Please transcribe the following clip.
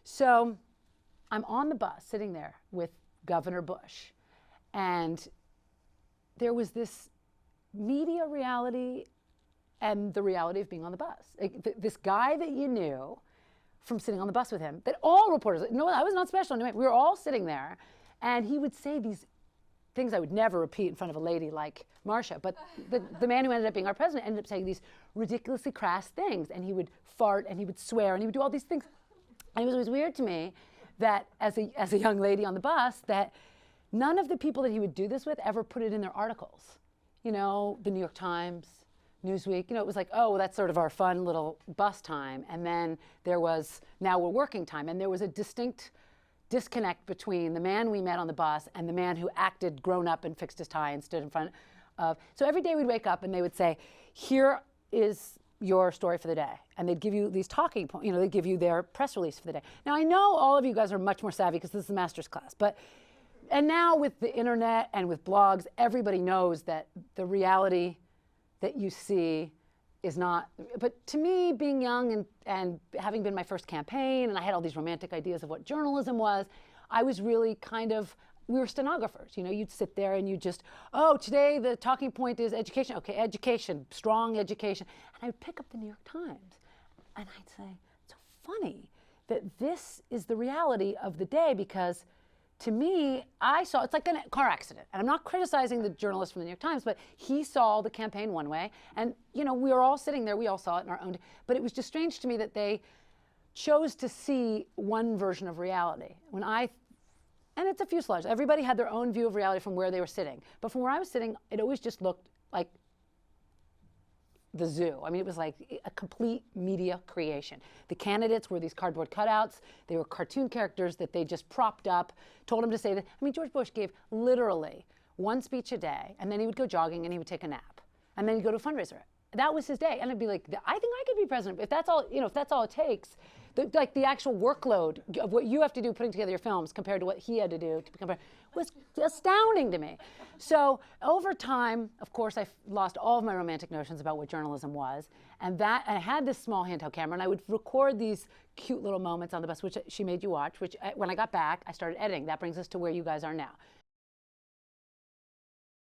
So I'm on the bus sitting there with Governor Bush, and there was this media reality and the reality of being on the bus. This guy that you knew from sitting on the bus with him, that all reporters, no, I was not special. We were all sitting there, and he would say these things I would never repeat in front of a lady like Marcia, but the man who ended up being our president ended up saying these ridiculously crass things, and he would fart, and he would swear, and he would do all these things. And it was weird to me that as a young lady on the bus, that none of the people that he would do this with ever put it in their articles. You know, the New York Times, Newsweek, you know, it was like, oh, well, that's sort of our fun little bus time. And then there was, now we're working time. And there was a distinct disconnect between the man we met on the bus and the man who acted grown up and fixed his tie and stood in front of. So every day we'd wake up and they would say, here is your story for the day. And they'd give you these talking points, you know, they'd give you their press release for the day. Now, I know all of you guys are much more savvy because this is a master's class, and now with the internet and with blogs, everybody knows that the reality that you see is not, but to me, being young and having been my first campaign, and I had all these romantic ideas of what journalism was, I was really we were stenographers, you know, you'd sit there and you just, oh, today the talking point is education. Okay, education, strong education. And I would pick up the New York Times and I'd say, it's so funny that this is the reality of the day, because to me, I saw, it's like a car accident. And I'm not criticizing the journalist from the New York Times, but he saw the campaign one way. And, you know, we were all sitting there, we all saw it in our own, but it was just strange to me that they chose to see one version of reality. And it's a fuselage. Everybody had their own view of reality from where they were sitting. But from where I was sitting, it always just looked like the zoo. I mean, it was like a complete media creation. The candidates were these cardboard cutouts. They were cartoon characters that they just propped up, told them to say that. I mean, George Bush gave literally one speech a day, and then he would go jogging and he would take a nap. And then he'd go to a fundraiser. That was his day. And I'd be like, I think I could be president. If that's all, you know, if that's all it takes, the actual workload of what you have to do putting together your films compared to what he had to do to compare was astounding to me. So over time, of course, I lost all of my romantic notions about what journalism was. And I had this small handheld camera, and I would record these cute little moments on the bus, which she made you watch, which when I got back, I started editing. That brings us to where you guys are now.